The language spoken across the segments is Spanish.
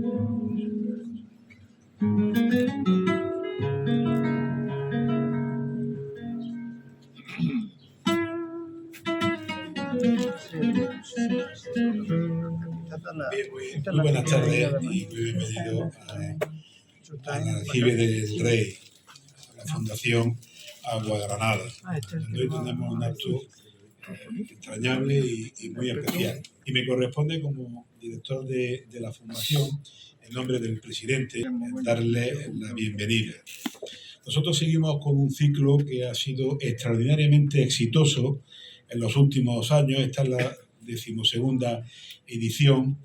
Muy buenas tardes y muy bienvenido al Aljibe del Rey, a la Fundación Agua Granada, donde hoy tenemos un acto entrañable y muy especial. Y me corresponde, como director de la Fundación, en nombre del presidente, darle la bienvenida. Nosotros seguimos con un ciclo que ha sido extraordinariamente exitoso en los últimos años. Esta es la 12ª edición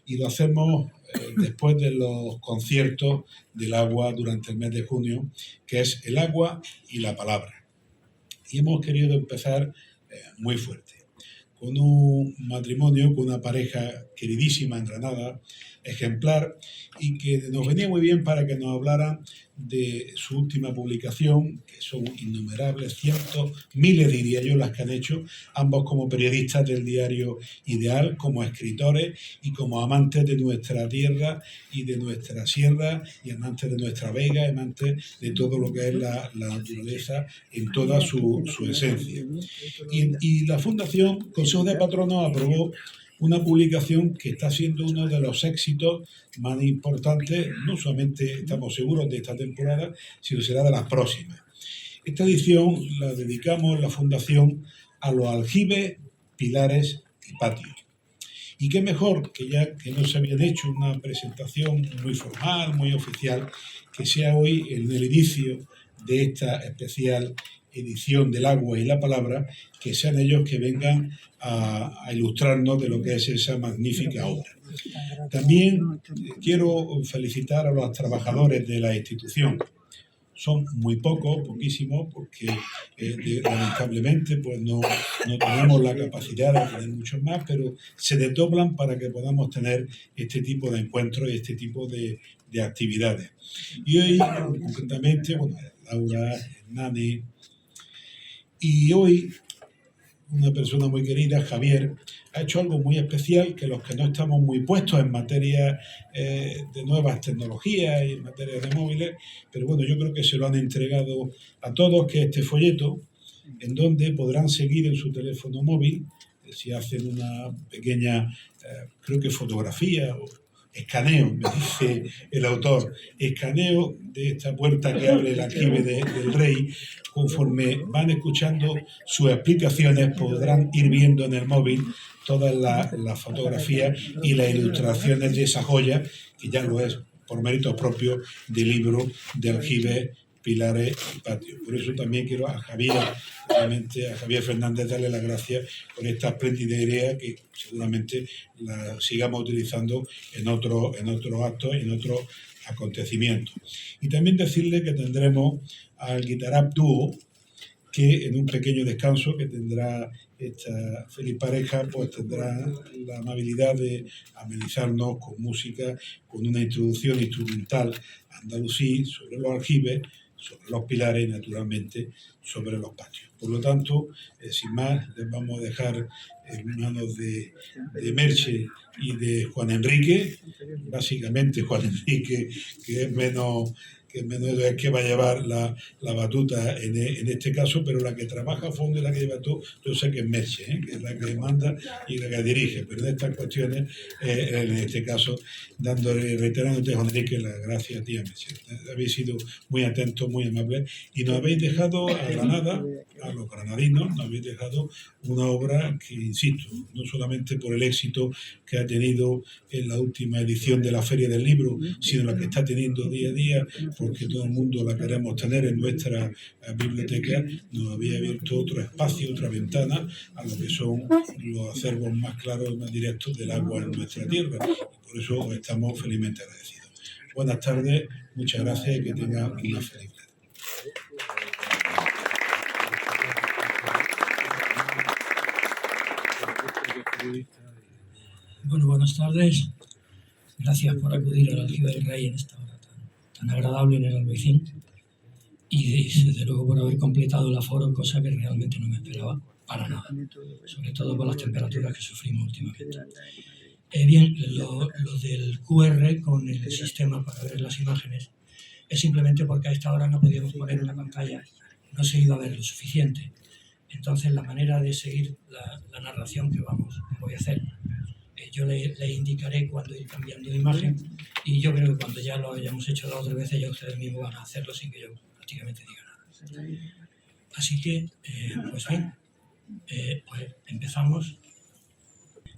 y lo hacemos después de los conciertos del agua durante el mes de junio, que es el agua y la palabra. Y hemos querido empezar muy fuerte, con un matrimonio, con una pareja queridísima en Granada, ejemplar, y que nos venía muy bien para que nos hablaran de su última publicación, que son innumerables, cientos, miles diría yo, las que han hecho, ambos como periodistas del diario Ideal, como escritores y como amantes de nuestra tierra y de nuestra sierra, y amantes de nuestra vega, amantes de todo lo que es la naturaleza en toda su esencia. Y la Fundación Consejo de Patronos aprobó una publicación que está siendo uno de los éxitos más importantes, no solamente estamos seguros de esta temporada, sino será de las próximas. Esta edición la dedicamos, la Fundación, a los aljibes, pilares y patios. Y qué mejor que ya que no se habían hecho una presentación muy formal, muy oficial, que sea hoy en el inicio de esta especial edición del agua y la palabra, que sean ellos que vengan a ilustrarnos de lo que es esa magnífica obra. También quiero felicitar a los trabajadores de la institución. Son muy pocos, poquísimos, porque lamentablemente pues no tenemos la capacidad de tener muchos más, pero se desdoblan para que podamos tener este tipo de encuentros y este tipo de actividades. Y hoy, concretamente, bueno, Laura, Hernani, y hoy una persona muy querida, Javier, ha hecho algo muy especial que los que no estamos muy puestos en materia de nuevas tecnologías y en materia de móviles, pero bueno, yo creo que se lo han entregado a todos, que es este folleto, en donde podrán seguir en su teléfono móvil, si hacen una pequeña, creo que fotografía o escaneo, me dice el autor, escaneo de esta puerta que abre el aljibe del rey. Conforme van escuchando sus explicaciones, podrán ir viendo en el móvil todas las fotografías y las ilustraciones de esa joya, que ya lo es por méritos propios del libro de aljibes, pilares y patios. Por eso también quiero a Javier, obviamente a Javier Fernández, darle las gracias por esta espléndida idea que seguramente la sigamos utilizando en otros actos, en otros acontecimientos. Y también decirle que tendremos al Guitarrap Dúo, que en un pequeño descanso que tendrá esta feliz pareja, pues tendrá la amabilidad de amenizarnos con música, con una introducción instrumental andalusí sobre los aljibes, sobre los pilares y naturalmente sobre los patios. Por lo tanto, sin más, les vamos a dejar en manos de Merche y de Juan Enrique, básicamente Juan Enrique, que es menos el que va a llevar la batuta en este caso, pero la que trabaja a fondo y la que lleva todo, yo sé que es Merche, que es la que manda y la que dirige, pero en estas cuestiones, en este caso, reiterándote, Juan Enrique, las gracias a ti, a Merche. Habéis sido muy atentos, muy amables, y nos habéis dejado a Granada, a los granadinos, nos habéis dejado una obra que, insisto, no solamente por el éxito que ha tenido en la última edición de la Feria del Libro, sino la que está teniendo día a día, porque todo el mundo la queremos tener en nuestra biblioteca, nos había abierto otro espacio, otra ventana a lo que son los acervos más claros, más directos del agua en nuestra tierra. Y por eso os estamos felizmente agradecidos. Buenas tardes, muchas gracias y que tengan una feliz tarde. Bueno, buenas tardes. Gracias por acudir al Aljibe del Rey en esta hora tan agradable en el Albaicín. Y desde luego por haber completado el aforo, cosa que realmente no me esperaba para nada. Sobre todo por las temperaturas que sufrimos últimamente. Bien, lo del QR con el sistema para ver las imágenes es simplemente porque a esta hora no podíamos poner una pantalla, no se iba a ver lo suficiente. Entonces, la manera de seguir la narración que voy a hacer, yo le indicaré cuándo ir cambiando de imagen, y yo creo que cuando ya lo hayamos hecho las otras veces ya ustedes mismos van a hacerlo sin que yo prácticamente diga nada. Así que, pues bien, pues empezamos.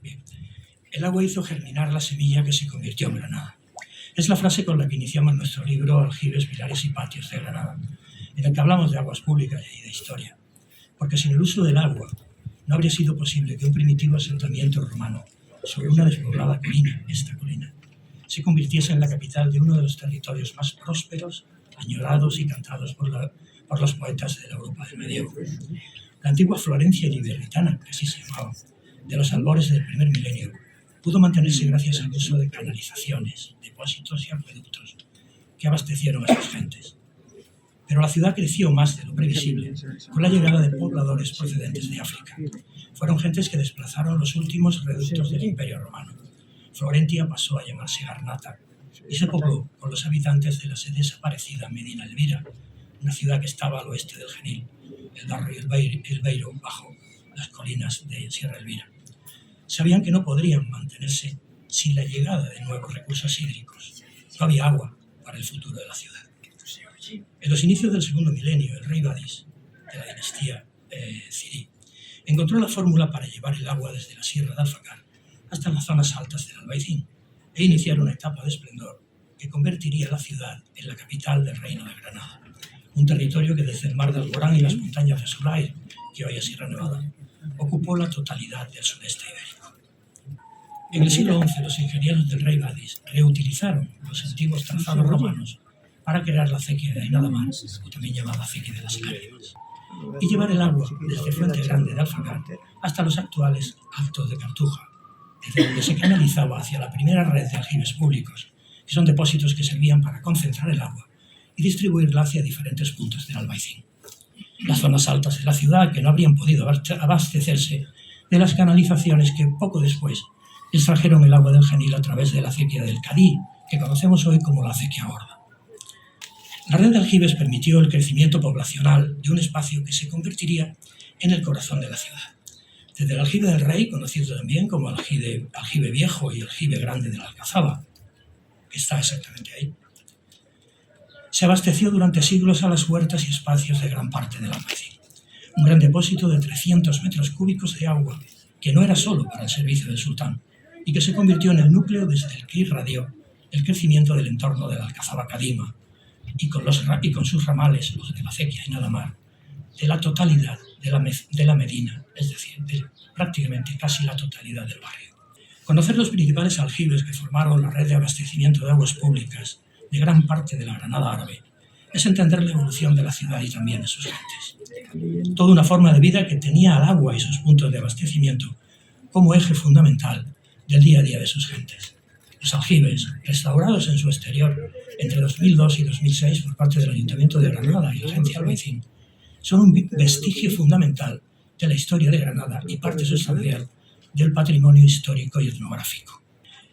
Bien. El agua hizo germinar la semilla que se convirtió en Granada. Es la frase con la que iniciamos nuestro libro Aljibes, Pilares y Patios de Granada, en el que hablamos de aguas públicas y de historia. Porque sin el uso del agua no habría sido posible que un primitivo asentamiento romano sobre una despoblada colina, esta colina, se convirtiese en la capital de uno de los territorios más prósperos, añorados y cantados por los poetas de la Europa del medievo. La antigua Florencia iberitana, que así se llamaba, de los albores del primer milenio, pudo mantenerse gracias al uso de canalizaciones, depósitos y acueductos que abastecieron a sus gentes. Pero la ciudad creció más de lo previsible con la llegada de pobladores procedentes de África. Fueron gentes que desplazaron los últimos reductos del Imperio Romano. Florentia pasó a llamarse Garnata y se pobló con los habitantes de la desaparecida Medina Elvira, una ciudad que estaba al oeste del Genil, el Darro y el Beiro bajo las colinas de Sierra Elvira. Sabían que no podrían mantenerse sin la llegada de nuevos recursos hídricos. No había agua para el futuro de la ciudad. En los inicios del segundo milenio, el rey Badis, de la dinastía Zirí, encontró la fórmula para llevar el agua desde la sierra de Alfacar hasta las zonas altas del Albaicín e iniciar una etapa de esplendor que convertiría la ciudad en la capital del reino de Granada, un territorio que desde el mar de Alborán y las montañas de Solaire, que hoy es Sierra Nevada, ocupó la totalidad del sureste ibérico. En el siglo XI, los ingenieros del rey Badis reutilizaron los antiguos trazados romanos para crear la acequia de Ainadamar, o también llamada acequia de las lágrimas, y llevar el agua desde Fuente Grande de Alfacar hasta los actuales Altos de Cartuja, desde donde se canalizaba hacia la primera red de aljibes públicos, que son depósitos que servían para concentrar el agua y distribuirla hacia diferentes puntos del Albaicín. Las zonas altas de la ciudad, que no habrían podido abastecerse de las canalizaciones que poco después extrajeron el agua del Genil a través de la acequia del Cadí, que conocemos hoy como la acequia Gorda. La red de aljibes permitió el crecimiento poblacional de un espacio que se convertiría en el corazón de la ciudad. Desde el aljibe del Rey, conocido también como aljibe viejo y aljibe grande de la Alcazaba, que está exactamente ahí, se abasteció durante siglos a las huertas y espacios de gran parte del Albaicín. Un gran depósito de 300 metros cúbicos de agua, que no era solo para el servicio del sultán, y que se convirtió en el núcleo desde el que irradió el crecimiento del entorno de la Alcazaba Cadima, y con sus ramales, los de la acequia y Ainadamar, de la totalidad de la Medina, es decir, de prácticamente casi la totalidad del barrio. Conocer los principales aljibes que formaron la red de abastecimiento de aguas públicas de gran parte de la Granada árabe es entender la evolución de la ciudad y también de sus gentes. Toda una forma de vida que tenía al agua y sus puntos de abastecimiento como eje fundamental del día a día de sus gentes. Los aljibes, restaurados en su exterior entre 2002 y 2006 por parte del Ayuntamiento de Granada y la Agencia Albaicín, son un vestigio fundamental de la historia de Granada y parte sustancial del patrimonio histórico y etnográfico.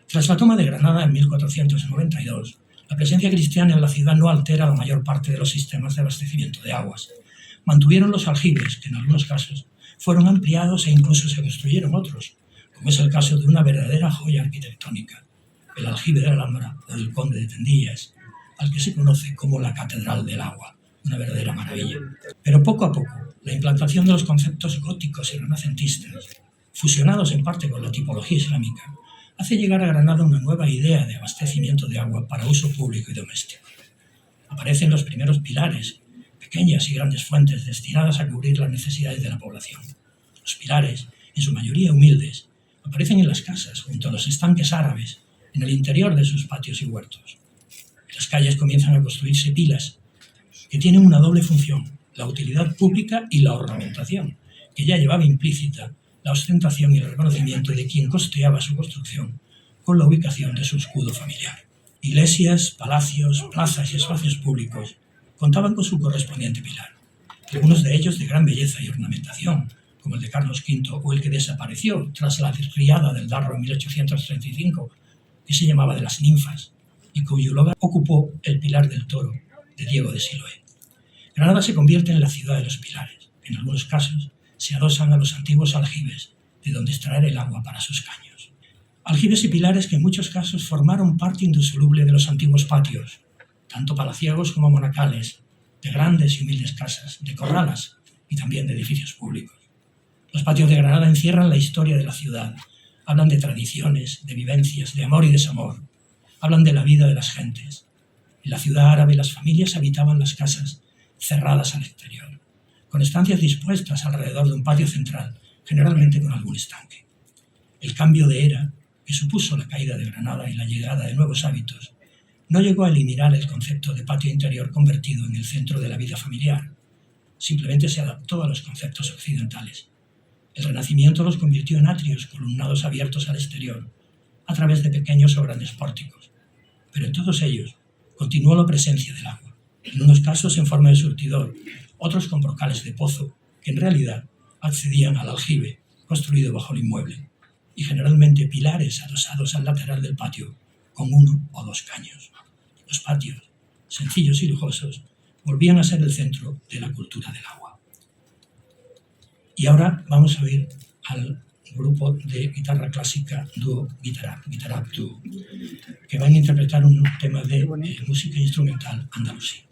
Tras la toma de Granada en 1492, la presencia cristiana en la ciudad no altera la mayor parte de los sistemas de abastecimiento de aguas. Mantuvieron los aljibes, que en algunos casos fueron ampliados e incluso se construyeron otros, como es el caso de una verdadera joya arquitectónica, el aljibe de la Alhambra o del Conde de Tendillas, al que se conoce como la Catedral del Agua, una verdadera maravilla. Pero poco a poco, la implantación de los conceptos góticos y renacentistas, fusionados en parte con la tipología islámica, hace llegar a Granada una nueva idea de abastecimiento de agua para uso público y doméstico. Aparecen los primeros pilares, pequeñas y grandes fuentes destinadas a cubrir las necesidades de la población. Los pilares, en su mayoría humildes, aparecen en las casas, junto a los estanques árabes, en el interior de sus patios y huertos. En las calles comienzan a construirse pilas, que tienen una doble función, la utilidad pública y la ornamentación, que ya llevaba implícita la ostentación y el reconocimiento de quien costeaba su construcción con la ubicación de su escudo familiar. Iglesias, palacios, plazas y espacios públicos contaban con su correspondiente pilar, algunos de ellos de gran belleza y ornamentación, como el de Carlos V o el que desapareció tras la riada del Darro en 1835, que se llamaba de las ninfas y cuyo lugar ocupó el Pilar del Toro de Diego de Siloé. Granada se convierte en la ciudad de los pilares, que en algunos casos se adosan a los antiguos aljibes, de donde extraer el agua para sus caños. Aljibes y pilares que en muchos casos formaron parte indisoluble de los antiguos patios, tanto palaciegos como monacales, de grandes y humildes casas, de corralas y también de edificios públicos. Los patios de Granada encierran la historia de la ciudad, hablan de tradiciones, de vivencias, de amor y desamor, hablan de la vida de las gentes. En la ciudad árabe las familias habitaban las casas cerradas al exterior, con estancias dispuestas alrededor de un patio central, generalmente con algún estanque. El cambio de era, que supuso la caída de Granada y la llegada de nuevos hábitos, no llegó a eliminar el concepto de patio interior convertido en el centro de la vida familiar. Simplemente se adaptó a los conceptos occidentales. El Renacimiento los convirtió en atrios columnados abiertos al exterior, a través de pequeños o grandes pórticos. Pero en todos ellos continuó la presencia del agua, en unos casos en forma de surtidor, otros con brocales de pozo, que en realidad accedían al aljibe, construido bajo el inmueble, y generalmente pilares adosados al lateral del patio, con 1 o 2 caños. Los patios, sencillos y lujosos, volvían a ser el centro de la cultura del agua. Y ahora vamos a oír al grupo de guitarra clásica dúo Guitarap Dúo, que van a interpretar un tema de música instrumental andalusí.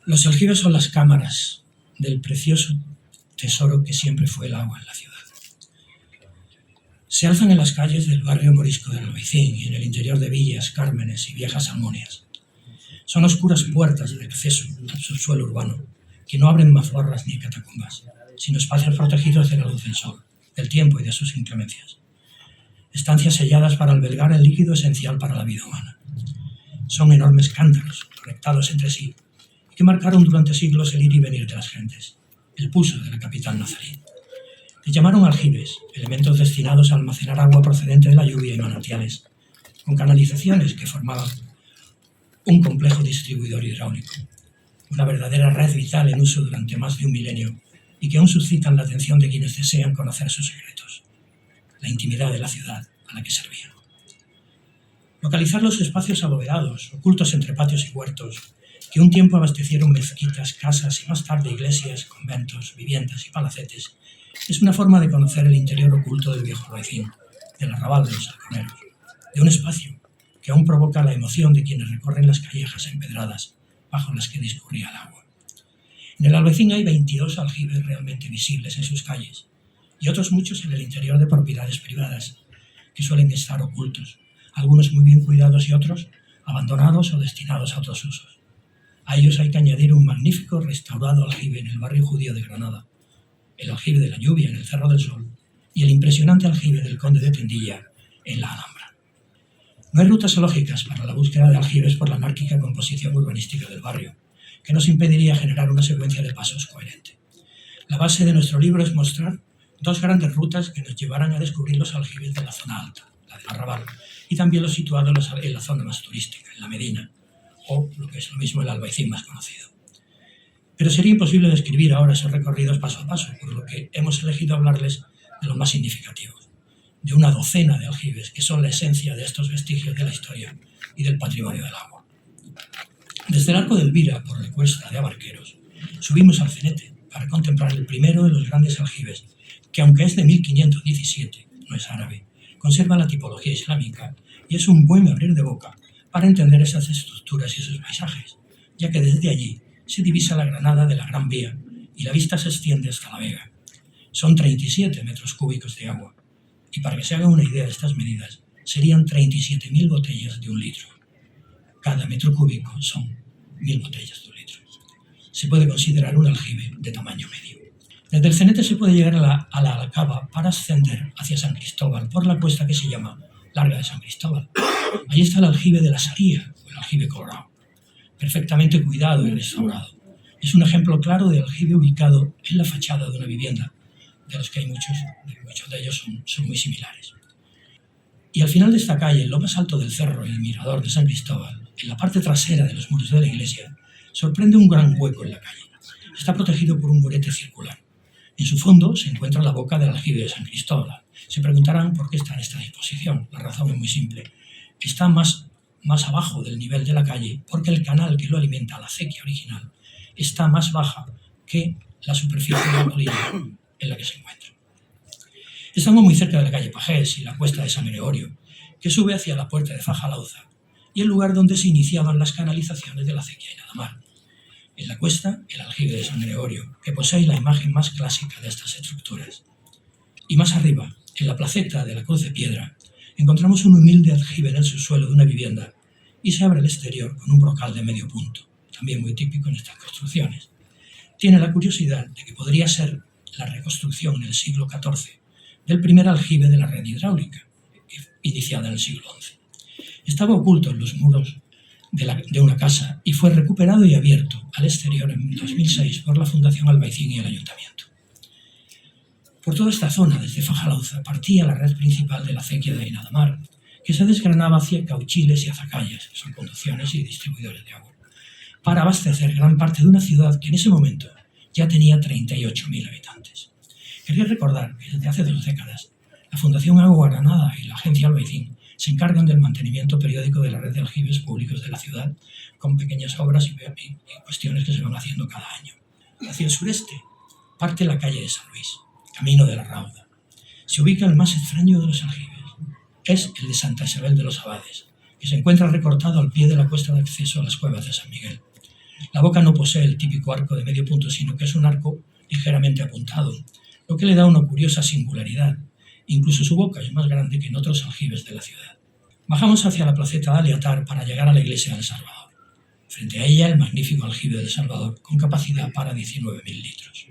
Los aljibes son las cámaras del precioso tesoro que siempre fue el agua en la ciudad. Se alzan en las calles del barrio morisco del Albaicín y en el interior de villas, cármenes y viejas almonias. Son oscuras puertas de acceso al subsuelo urbano que no abren mazmorras ni catacumbas, sino espacios protegidos de la luz del sol, del tiempo y de sus inclemencias. Estancias selladas para albergar el líquido esencial para la vida humana. Son enormes cántaros conectados entre sí, que marcaron durante siglos el ir y venir de las gentes, el pulso de la capital nazarí. Les llamaron aljibes, elementos destinados a almacenar agua procedente de la lluvia y manantiales, con canalizaciones que formaban un complejo distribuidor hidráulico, una verdadera red vital en uso durante más de un milenio y que aún suscitan la atención de quienes desean conocer sus secretos, la intimidad de la ciudad a la que servían. Localizar los espacios abovedados, ocultos entre patios y huertos, que un tiempo abastecieron mezquitas, casas y más tarde iglesias, conventos, viviendas y palacetes, es una forma de conocer el interior oculto del viejo Albaicín, del arrabal de los halconeros, de un espacio que aún provoca la emoción de quienes recorren las callejas empedradas bajo las que discurría el agua. En el Albaicín hay 22 aljibes realmente visibles en sus calles y otros muchos en el interior de propiedades privadas que suelen estar ocultos, algunos muy bien cuidados y otros abandonados o destinados a otros usos. A ellos hay que añadir un magnífico restaurado aljibe en el barrio judío de Granada, el aljibe de la Lluvia en el Cerro del Sol y el impresionante aljibe del Conde de Tendilla en la Alhambra. No hay rutas lógicas para la búsqueda de aljibes por la anárquica composición urbanística del barrio, que nos impediría generar una secuencia de pasos coherente. La base de nuestro libro es mostrar dos grandes rutas que nos llevarán a descubrir los aljibes de la zona alta, la del Arrabal, y también los situados en la zona más turística, en la Medina, o, lo que es lo mismo, el Albaicín más conocido. Pero sería imposible describir ahora esos recorridos paso a paso, por lo que hemos elegido hablarles de los más significativos, de una docena de aljibes que son la esencia de estos vestigios de la historia y del patrimonio del agua. Desde el Arco de Elvira, por la cuesta de Abarqueros, subimos al Cenete para contemplar el primero de los grandes aljibes, que aunque es de 1517, no es árabe, conserva la tipología islámica y es un buen abrir de boca para entender esas estructuras y esos paisajes, ya que desde allí se divisa la Granada de la Gran Vía y la vista se extiende hasta La Vega. Son 37 metros cúbicos de agua, y para que se hagan una idea de estas medidas, serían 37.000 botellas de 1 litro. Cada metro cúbico son 1.000 botellas de 1 litro. Se puede considerar un aljibe de tamaño medio. Desde el Cenete se puede llegar a la Alcaba para ascender hacia San Cristóbal por la cuesta que se llama Larga de San Cristóbal. Allí está el aljibe de la Saría, o el aljibe colorado, perfectamente cuidado y restaurado. Es un ejemplo claro de aljibe ubicado en la fachada de una vivienda, de los que hay muchos de ellos son muy similares. Y al final de esta calle, en lo más alto del cerro, el mirador de San Cristóbal, en la parte trasera de los muros de la iglesia, sorprende un gran hueco en la calle. Está protegido por un murete circular. En su fondo se encuentra la boca del aljibe de San Cristóbal. Se preguntarán por qué está en esta disposición. La razón es muy simple. Está más abajo del nivel de la calle porque el canal que lo alimenta, la acequia original, está más baja que la superficie de la colina en la que se encuentra. Estamos muy cerca de la calle Pajés y la cuesta de San Gregorio, que sube hacia la puerta de Fajalauza y el lugar donde se iniciaban las canalizaciones de la acequia y Nadamar. En la cuesta, el aljibe de San Gregorio, que posee la imagen más clásica de estas estructuras. Y más arriba, en la placeta de la Cruz de Piedra, encontramos un humilde aljibe en el subsuelo de una vivienda y se abre el exterior con un brocal de medio punto, también muy típico en estas construcciones. Tiene la curiosidad de que podría ser la reconstrucción en el siglo XIV del primer aljibe de la red hidráulica, iniciada en el siglo XI. Estaba oculto en los muros de una casa y fue recuperado y abierto al exterior en 2006 por la Fundación Albaicín y el Ayuntamiento. Por toda esta zona, desde Fajalauza, partía la red principal de la acequia de Nadamar, que se desgranaba hacia Cauchiles y Azacayas, que son conducciones y distribuidores de agua, para abastecer gran parte de una ciudad que en ese momento ya tenía 38.000 habitantes. Quería recordar que desde hace 2 décadas, la Fundación Agua Granada y la Agencia Albaicín se encargan del mantenimiento periódico de la red de aljibes públicos de la ciudad, con pequeñas obras y cuestiones que se van haciendo cada año. Hacia el sureste parte la calle de San Luis, camino de la Rauda. Se ubica el más extraño de los aljibes. Es el de Santa Isabel de los Abades, que se encuentra recortado al pie de la cuesta de acceso a las cuevas de San Miguel. La boca no posee el típico arco de medio punto, sino que es un arco ligeramente apuntado, lo que le da una curiosa singularidad. Incluso su boca es más grande que en otros aljibes de la ciudad. Bajamos hacia la placeta de Aliatar para llegar a la iglesia del Salvador. Frente a ella, el magnífico aljibe del Salvador, con capacidad para 19.000 litros.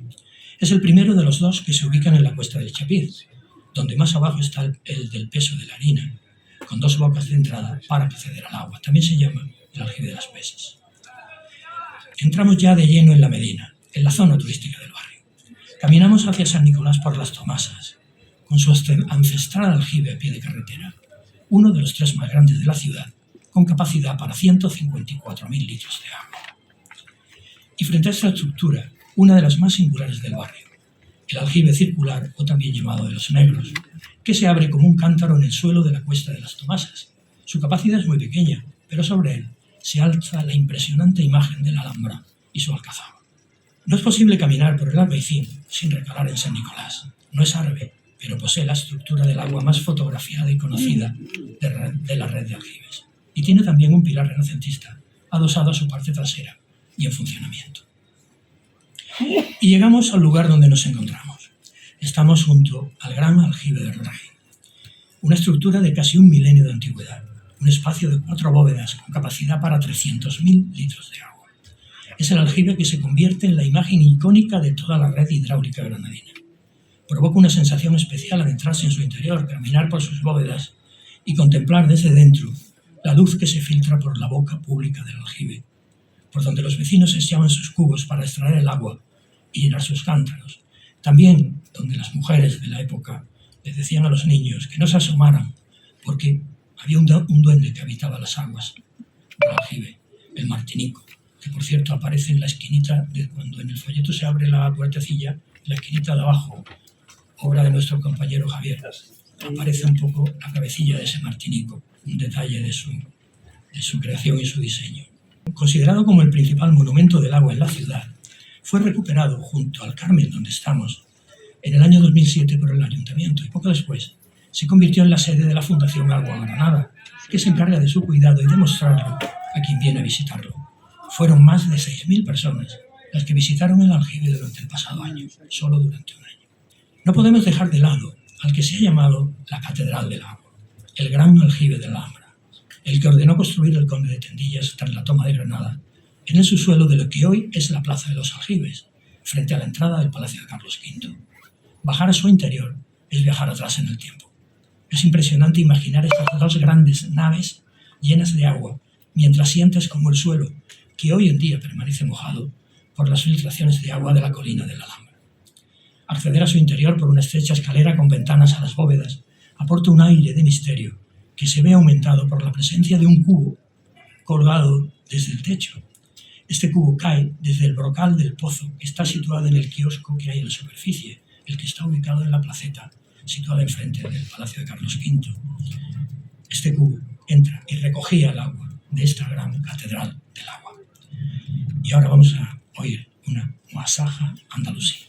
Es el primero de los 2 que se ubican en la cuesta del Chapiz, donde más abajo está el del Peso de la Harina, con 2 bocas de entrada para acceder al agua. También se llama el aljibe de las Pesas. Entramos ya de lleno en la Medina, en la zona turística del barrio. Caminamos hacia San Nicolás por las Tomasas, con su ancestral aljibe a pie de carretera, uno de los 3 más grandes de la ciudad, con capacidad para 154.000 litros de agua. Y frente a esta estructura, una de las más singulares del barrio, el aljibe circular, o también llamado de los Negros, que se abre como un cántaro en el suelo de la cuesta de las Tomasas. Su capacidad es muy pequeña, pero sobre él se alza la impresionante imagen de la Alhambra y su alcazaba. No es posible caminar por el Albaicín sin recalar en San Nicolás. No es árabe, pero posee la estructura del agua más fotografiada y conocida de la red de aljibes. Y tiene también un pilar renacentista adosado a su parte trasera y en funcionamiento. Y llegamos al lugar donde nos encontramos. Estamos junto al gran aljibe de Rajin, una estructura de casi 1 milenio de antigüedad, un espacio de 4 bóvedas con capacidad para 300.000 litros de agua. Es el aljibe que se convierte en la imagen icónica de toda la red hidráulica granadina. Provoca una sensación especial adentrarse en su interior, caminar por sus bóvedas y contemplar desde dentro la luz que se filtra por la boca pública del aljibe, por donde los vecinos echaban sus cubos para extraer el agua y llenar sus cántaros. También donde las mujeres de la época les decían a los niños que no se asomaran porque había un duende que habitaba las aguas del aljibe, el martinico, que por cierto aparece en la esquinita, cuando en el folleto se abre la puertecilla, en la esquinita de abajo, obra de nuestro compañero Javier, aparece un poco la cabecilla de ese martinico, un detalle de su creación y su diseño. Considerado como el principal monumento del agua en la ciudad, fue recuperado junto al Carmen, donde estamos, en el año 2007 por el Ayuntamiento y poco después se convirtió en la sede de la Fundación Agua Granada, que se encarga de su cuidado y de mostrarlo a quien viene a visitarlo. Fueron más de 6.000 personas las que visitaron el aljibe durante el pasado año, solo durante un año. No podemos dejar de lado al que se ha llamado la Catedral del Agua, el gran aljibe de la Alhambra, el que ordenó construir el conde de Tendillas tras la toma de Granada, en el subsuelo de lo que hoy es la Plaza de los Aljibes, frente a la entrada del Palacio de Carlos V. Bajar a su interior es viajar atrás en el tiempo. Es impresionante imaginar estas 2 grandes naves llenas de agua, mientras sientes como el suelo, que hoy en día permanece mojado por las filtraciones de agua de la colina de la Alhambra. Acceder a su interior por una estrecha escalera con ventanas a las bóvedas aporta un aire de misterio que se ve aumentado por la presencia de un cubo colgado desde el techo. Este cubo cae desde el brocal del pozo que está situado en el kiosco que hay en la superficie, el que está ubicado en la placeta situada enfrente del Palacio de Carlos V. Este cubo entra y recogía el agua de esta gran catedral del agua. Y ahora vamos a oír una masaja andalusí.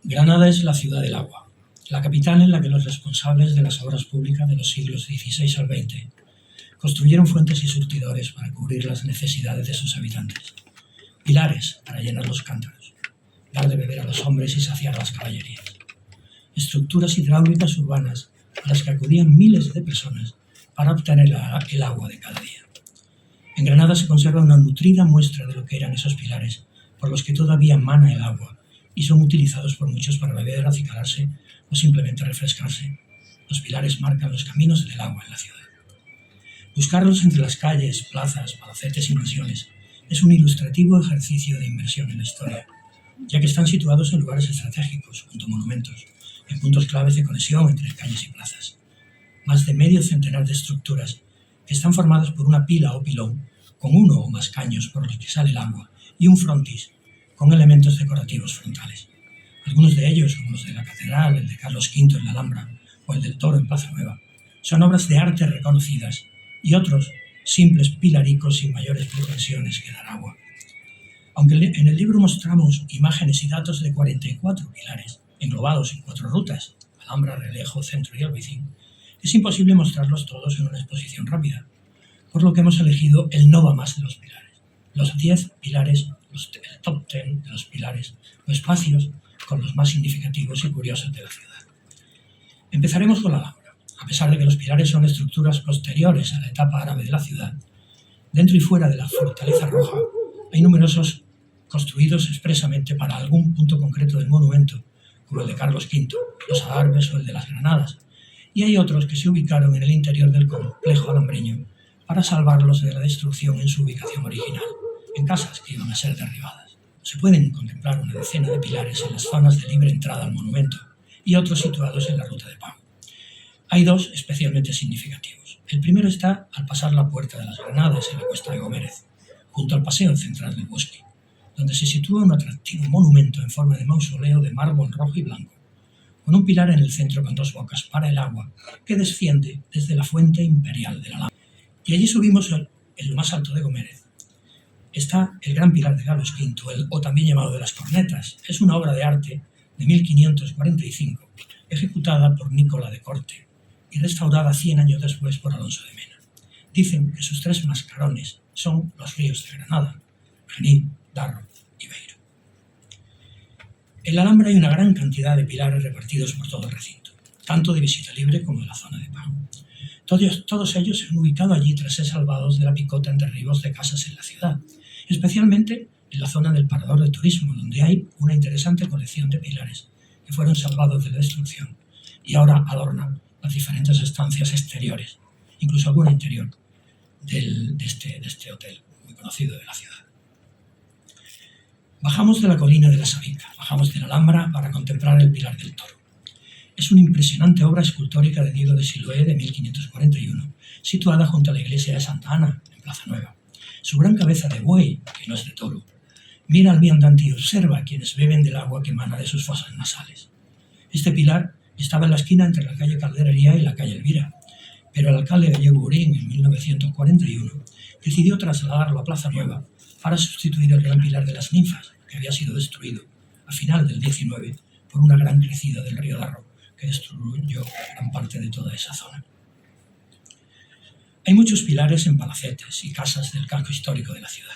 Granada es la ciudad del agua, la capital en la que los responsables de las obras públicas de los siglos XVI al XX construyeron fuentes y surtidores para cubrir las necesidades de sus habitantes, pilares para llenar los cántaros, dar de beber a los hombres y saciar las caballerías, estructuras hidráulicas urbanas a las que acudían miles de personas para obtener el agua de cada día. En Granada se conserva una nutrida muestra de lo que eran esos pilares por los que todavía mana el agua y son utilizados por muchos para beber, acicalarse o simplemente refrescarse. Los pilares marcan los caminos del agua en la ciudad. Buscarlos entre las calles, plazas, palacetes y mansiones es un ilustrativo ejercicio de inmersión en la historia, ya que están situados en lugares estratégicos, junto a monumentos, en puntos claves de conexión entre calles y plazas. Más de medio centenar de estructuras que están formadas por una pila o pilón con uno o más caños por los que sale el agua y un frontis con elementos decorativos frontales. Algunos de ellos, como los de la Catedral, el de Carlos V en la Alhambra o el del Toro en Plaza Nueva, son obras de arte reconocidas y otros simples pilaricos sin mayores pretensiones que dar agua. Aunque en el libro mostramos imágenes y datos de 44 pilares, englobados en 4 rutas, Alhambra, Realejo, Centro y Albaicín, es imposible mostrarlos todos en una exposición rápida, por lo que hemos elegido el no va más de los pilares, los 10 pilares, el top 10 de los pilares o espacios con los más significativos y curiosos de la ciudad. Empezaremos con la Alhambra. A pesar de que los pilares son estructuras posteriores a la etapa árabe de la ciudad, dentro y fuera de la Fortaleza Roja hay numerosos construidos expresamente para algún punto concreto del monumento, como el de Carlos V, los Adarves o el de las Granadas, y hay otros que se ubicaron en el interior del complejo alhambreño para salvarlos de la destrucción en su ubicación original, en casas que iban a ser derribadas. Se pueden contemplar una decena de pilares en las zonas de libre entrada al monumento y otros situados en la ruta de Pau. Hay 2 especialmente significativos. El primero está al pasar la Puerta de las Granadas en la Cuesta de Gómez, junto al paseo central del bosque, donde se sitúa un atractivo monumento en forma de mausoleo de mármol rojo y blanco, con un pilar en el centro con 2 bocas para el agua que desciende desde la fuente imperial de la Alhambra. Y allí subimos en lo más alto de Gómez. Está el gran pilar de Carlos V, o también llamado de las Cornetas. Es una obra de arte de 1545, ejecutada por Nicola de Corte y restaurada 100 años después por Alonso de Mena. Dicen que sus 3 mascarones son los ríos de Granada, Genil, Darro y Beiro. En la Alhambra hay una gran cantidad de pilares repartidos por todo el recinto, tanto de visita libre como de la zona de Pau. Todos ellos se han ubicado allí tras ser salvados de la picota en derribos de casas en la ciudad, especialmente en la zona del Parador de Turismo, donde hay una interesante colección de pilares que fueron salvados de la destrucción y ahora adornan las diferentes estancias exteriores, incluso alguna interior de este hotel muy conocido de la ciudad. Bajamos de la colina de la Sabica, bajamos de la Alhambra para contemplar el Pilar del Toro. Es una impresionante obra escultórica de Diego de Siloé de 1541, situada junto a la iglesia de Santa Ana, en Plaza Nueva. Su gran cabeza de buey, que no es de toro, mira al viandante y observa a quienes beben del agua que emana de sus fosas nasales. Este pilar estaba en la esquina entre la calle Calderería y la calle Elvira, pero el alcalde gallego Urín, en 1941, decidió trasladarlo a Plaza Nueva para sustituir el gran pilar de las ninfas, que había sido destruido a final del XIX por una gran crecida del río Darro, que destruyó gran parte de toda esa zona. Hay muchos pilares en palacetes y casas del casco histórico de la ciudad.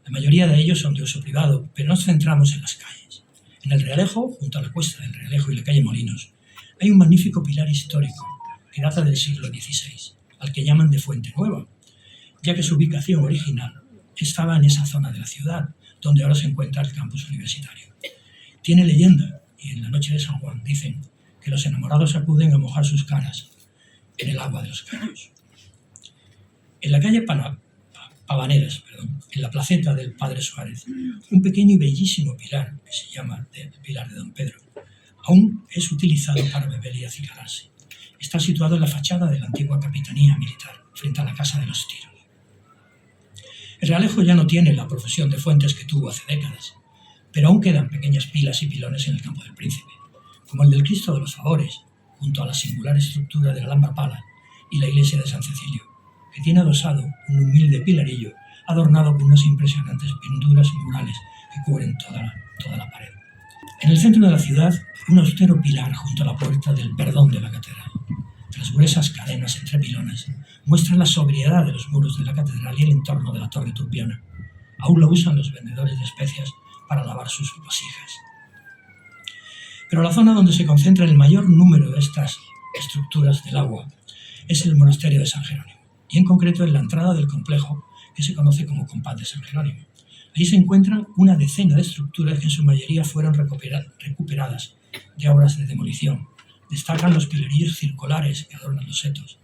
La mayoría de ellos son de uso privado, pero nos centramos en las calles. En el Realejo, junto a la Cuesta del Realejo y la calle Molinos, hay un magnífico pilar histórico que data del siglo XVI, al que llaman de Fuente Nueva, ya que su ubicación original estaba en esa zona de la ciudad, donde ahora se encuentra el campus universitario. Tiene leyenda, y en la noche de San Juan dicen que los enamorados acuden a mojar sus caras en el agua de los caños. En la calle Pavaneras, en la placeta del Padre Suárez, un pequeño y bellísimo pilar, que se llama el Pilar de Don Pedro, aún es utilizado para beber y acicalarse. Está situado en la fachada de la antigua capitanía militar, frente a la Casa de los Tiros. El Realejo ya no tiene la profesión de fuentes que tuvo hace décadas, pero aún quedan pequeñas pilas y pilones en el Campo del Príncipe, como el del Cristo de los Favores, junto a la singular estructura de la Alhambra Pala y la iglesia de San Cecilio, que tiene adosado un humilde pilarillo adornado con unas impresionantes pinturas y murales que cubren toda la pared. En el centro de la ciudad, un austero pilar junto a la puerta del Perdón de la catedral. Las gruesas cadenas entre pilones muestran la sobriedad de los muros de la catedral y el entorno de la torre turpiana. Aún lo usan los vendedores de especias para lavar sus vasijas. Pero la zona donde se concentra el mayor número de estas estructuras del agua es el monasterio de San Jerónimo, y en concreto en la entrada del complejo que se conoce como Compás de San Jerónimo. Allí se encuentran una decena de estructuras que en su mayoría fueron recuperadas de obras de demolición. Destacan los pilarillos circulares que adornan los setos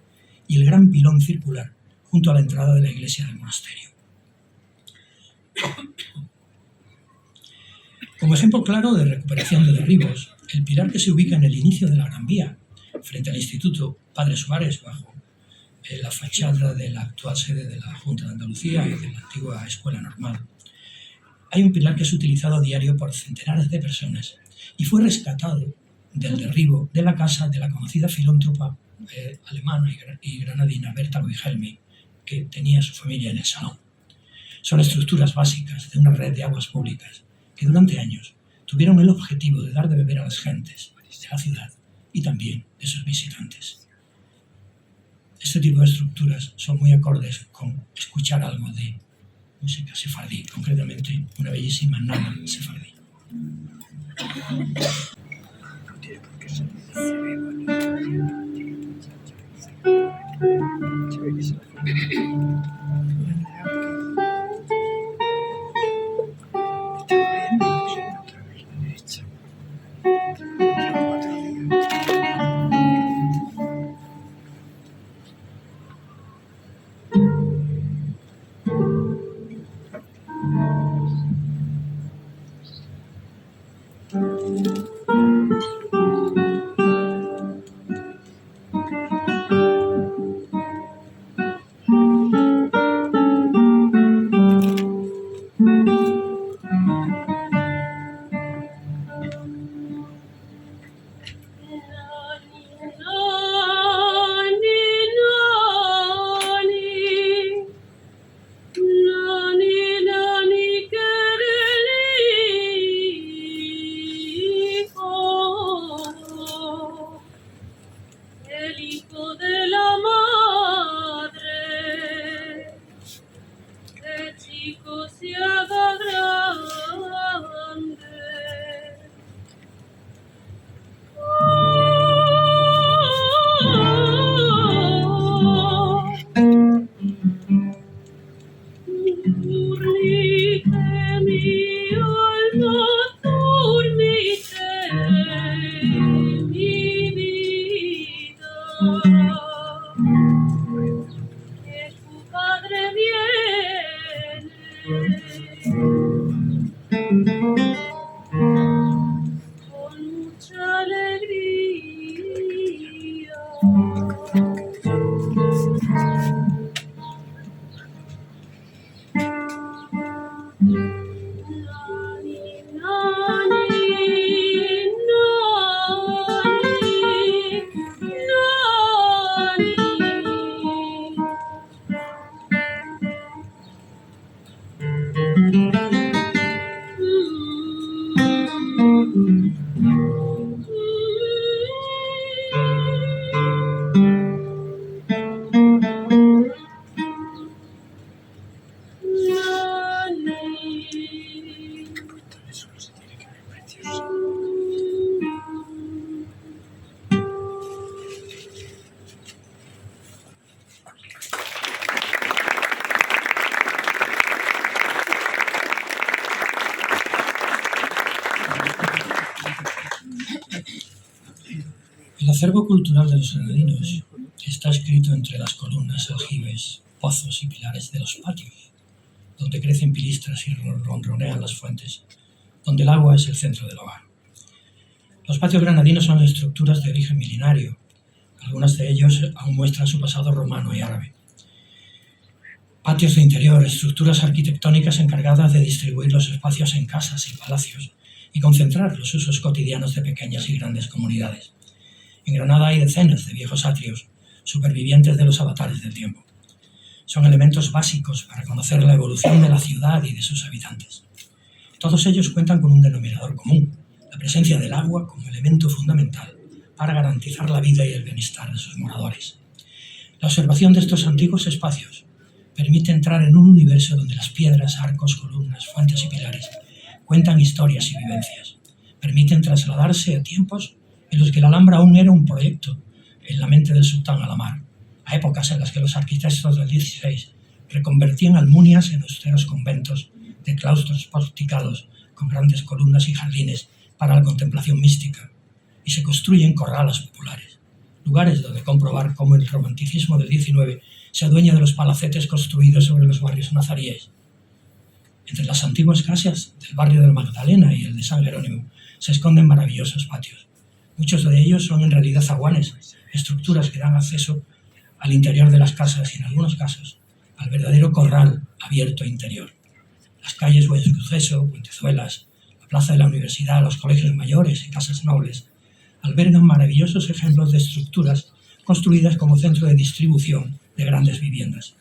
y el gran pilón circular junto a la entrada de la iglesia del monasterio. Como ejemplo claro de recuperación de derribos, el pilar que se ubica en el inicio de la Gran Vía, frente al Instituto Padre Suárez, bajo la fachada de la actual sede de la Junta de Andalucía y de la antigua Escuela Normal, hay un pilar que es utilizado a diario por centenares de personas y fue rescatado del derribo de la casa de la conocida filántropa alemana y granadina Berta Wilhelmi, que tenía su familia en el salón. Son estructuras básicas de una red de aguas públicas que durante años tuvieron el objetivo de dar de beber a las gentes de la ciudad y también de sus visitantes. Este tipo de estructuras son muy acordes con escuchar algo de música sefardí, concretamente una bellísima nana sefardí. El acervo cultural de los granadinos está escrito entre las columnas, aljibes, pozos y pilares de los patios, donde crecen pilistras y ronronean las fuentes, donde el agua es el centro del hogar. Los patios granadinos son estructuras de origen milenario. Algunas de ellos aún muestran su pasado romano y árabe. Patios de interior, estructuras arquitectónicas encargadas de distribuir los espacios en casas y palacios y concentrar los usos cotidianos de pequeñas y grandes comunidades. En Granada hay decenas de viejos atrios, supervivientes de los avatares del tiempo. Son elementos básicos para conocer la evolución de la ciudad y de sus habitantes. Todos ellos cuentan con un denominador común, la presencia del agua como elemento fundamental para garantizar la vida y el bienestar de sus moradores. La observación de estos antiguos espacios permite entrar en un universo donde las piedras, arcos, columnas, fuentes y pilares cuentan historias y vivencias. Permiten trasladarse a tiempos en los que la Alhambra aún era un proyecto en la mente del sultán Al-Amar, a épocas en las que los arquitectos del XVI reconvertían almunias en austeros conventos de claustros porticados con grandes columnas y jardines para la contemplación mística, y se construyen corralas populares, lugares donde comprobar cómo el romanticismo del XIX se adueña de los palacetes construidos sobre los barrios nazaríes. Entre las antiguas casas del barrio de Magdalena y el de San Jerónimo se esconden maravillosos patios. Muchos de ellos son en realidad zaguanes, estructuras que dan acceso al interior de las casas y, en algunos casos, al verdadero corral abierto interior. Las calles Buen Suceso, Puentezuelas, la plaza de la universidad, los colegios mayores y casas nobles albergan maravillosos ejemplos de estructuras construidas como centro de distribución de grandes viviendas.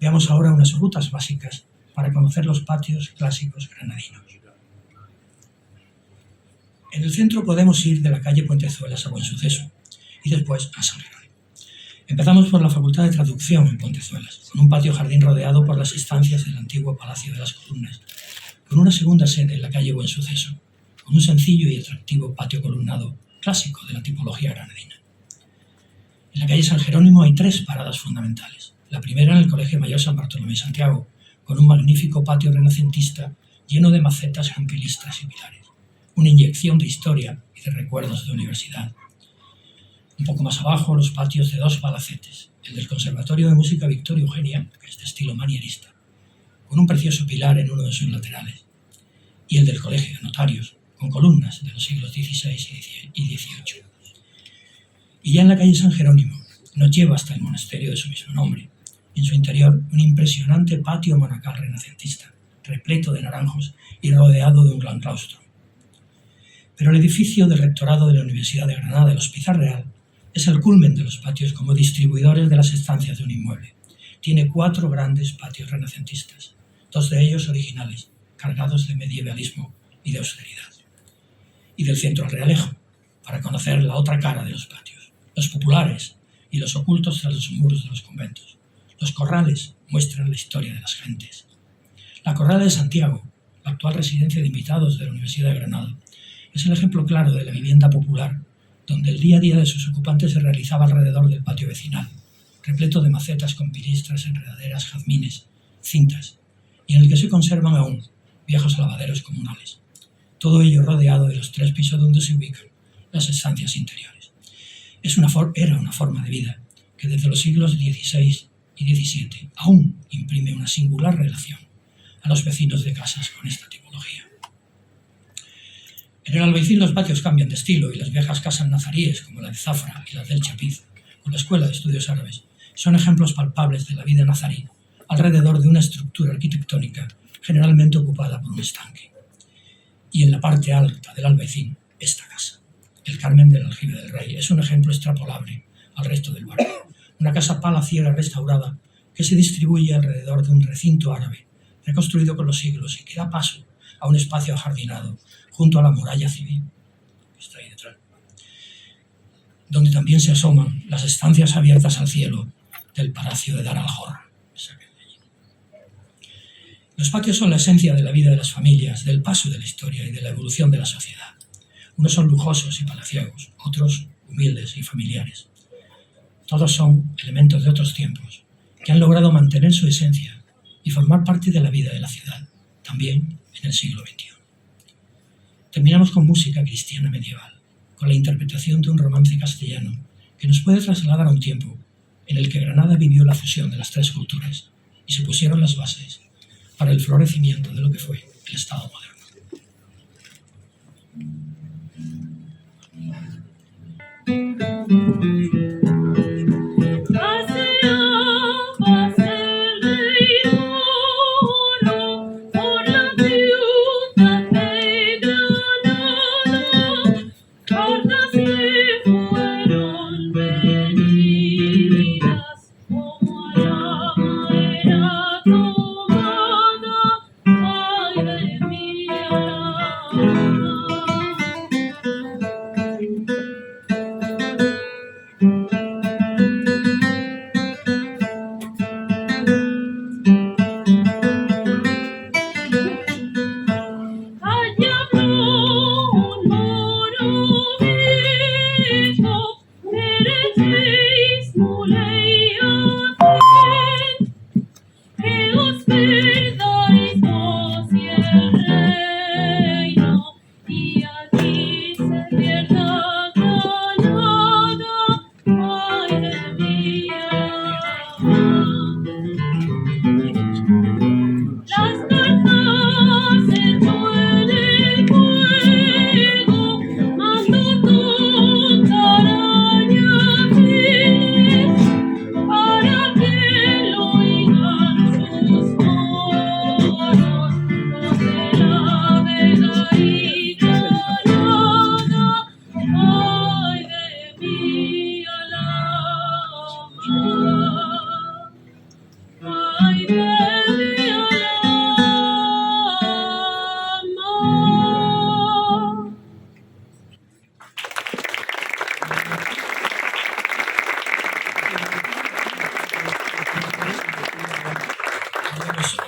Veamos ahora unas rutas básicas para conocer los patios clásicos granadinos. En el centro podemos ir de la calle Puentezuelas a Buen Suceso y después a San Jerónimo. Empezamos por la Facultad de Traducción en Puentezuelas, con un patio jardín rodeado por las estancias del antiguo Palacio de las Columnas, con una segunda sede en la calle Buen Suceso, con un sencillo y atractivo patio columnado clásico de la tipología granadina. En la calle San Jerónimo hay tres paradas fundamentales. La primera en el Colegio Mayor San Bartolomé y Santiago, con un magnífico patio renacentista lleno de macetas con pilistras y pilares. Una inyección de historia y de recuerdos de universidad. Un poco más abajo, los patios de dos palacetes, el del Conservatorio de Música Victoria Eugenia, que es de estilo manierista, con un precioso pilar en uno de sus laterales, y el del Colegio de Notarios, con columnas de los siglos XVI y XVIII. Y ya en la calle San Jerónimo nos lleva hasta el monasterio de su mismo nombre, y en su interior un impresionante patio monacal renacentista, repleto de naranjos y rodeado de un gran claustro. Pero el edificio del rectorado de la Universidad de Granada, el Hospital Real, es el culmen de los patios como distribuidores de las estancias de un inmueble. Tiene 4 grandes patios renacentistas, 2 de ellos originales, cargados de medievalismo y de austeridad. Y del centro al Realejo, para conocer la otra cara de los patios, los populares y los ocultos tras los muros de los conventos. Los corrales muestran la historia de las gentes. La Corrala de Santiago, la actual residencia de invitados de la Universidad de Granada, es el ejemplo claro de la vivienda popular, donde el día a día de sus ocupantes se realizaba alrededor del patio vecinal, repleto de macetas con pilistras, enredaderas, jazmines, cintas, y en el que se conservan aún viejos lavaderos comunales. Todo ello rodeado de los 3 pisos donde se ubican las estancias interiores. Era una forma de vida que desde los siglos XVI y XVII aún imprime una singular relación a los vecinos de casas con esta tipología. En el Albaicín los patios cambian de estilo y las viejas casas nazaríes, como la de Zafra y las del Chapiz, o la Escuela de Estudios Árabes, son ejemplos palpables de la vida nazarí alrededor de una estructura arquitectónica generalmente ocupada por un estanque. Y en la parte alta del Albaicín, esta casa, el Carmen del Aljibe del Rey, es un ejemplo extrapolable al resto del barrio. Una casa palaciega restaurada que se distribuye alrededor de un recinto árabe, reconstruido con los siglos y que da paso a un espacio ajardinado junto a la muralla civil, que está ahí detrás, donde también se asoman las estancias abiertas al cielo del Palacio de Dar al-Horra. Los patios son la esencia de la vida de las familias, del paso de la historia y de la evolución de la sociedad. Unos son lujosos y palaciegos, otros humildes y familiares. Todos son elementos de otros tiempos que han logrado mantener su esencia y formar parte de la vida de la ciudad, también en el siglo XXI. Terminamos con música cristiana medieval. con la interpretación de un romance castellano que nos puede trasladar a un tiempo en el que Granada vivió la fusión de las tres culturas y se pusieron las bases para el florecimiento de lo que fue el Estado moderno.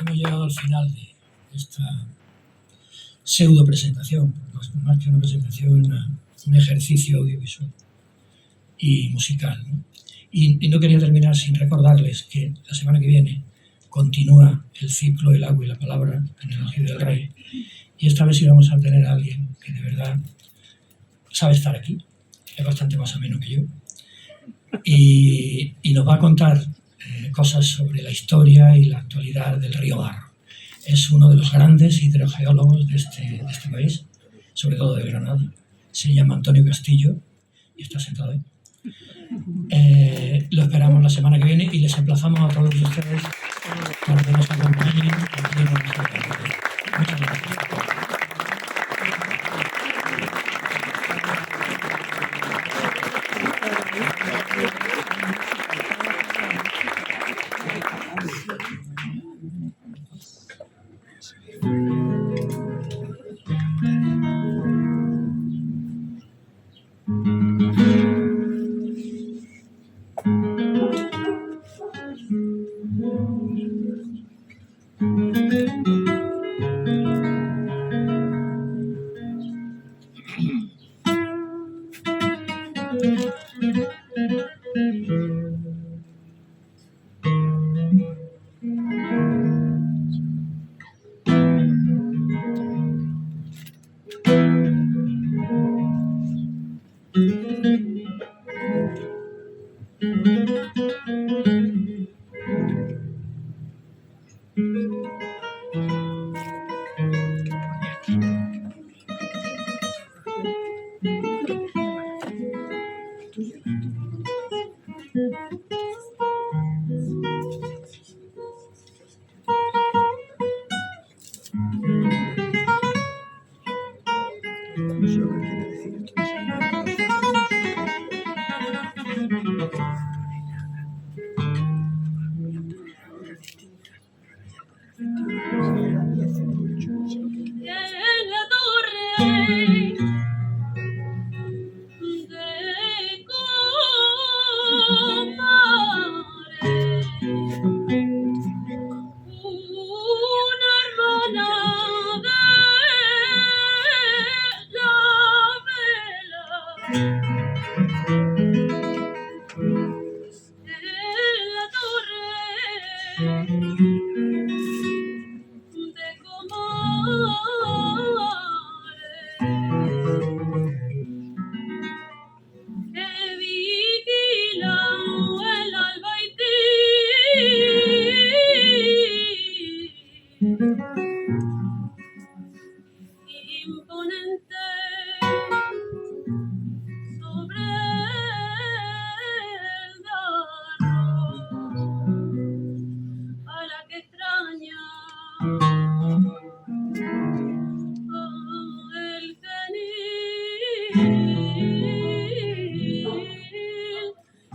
Hemos llegado al final de esta pseudo presentación, más que una presentación, un ejercicio audiovisual y musical, ¿no? Y no quería terminar sin recordarles que la semana que viene continúa el ciclo El agua y la palabra en el Aljibe del Rey, y esta vez sí vamos a tener a alguien que de verdad sabe estar aquí, es bastante más ameno que yo, y nos va a contar cosas sobre la historia y la actualidad del río Barro. Es uno de los grandes hidrogeólogos de este país, sobre todo de Granada. Se llama Antonio Castillo y está sentado ahí. Lo esperamos la semana que viene y les emplazamos a todos ustedes para que nos acompañen aquí en nuestro país. Muchas gracias. De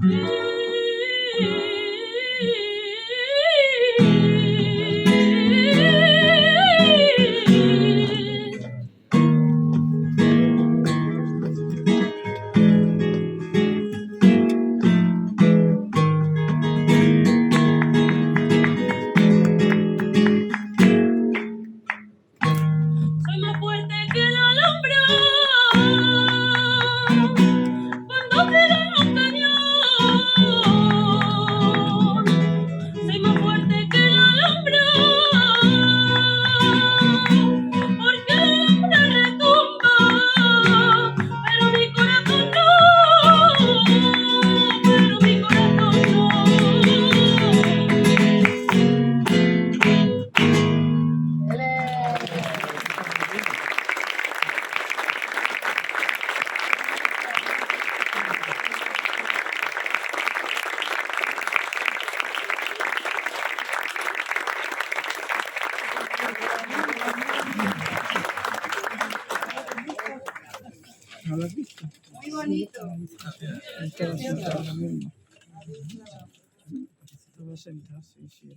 Soy más fuerte que el alambrón cuando tiran un cañón. Soy más fuerte que el alambrón porque el alambre retumba, pero mi corazón no, pero mi corazón no. ¿No lo has visto? Muy bonito. Todos sentados lo mismo. Todos sentados, sí, sí.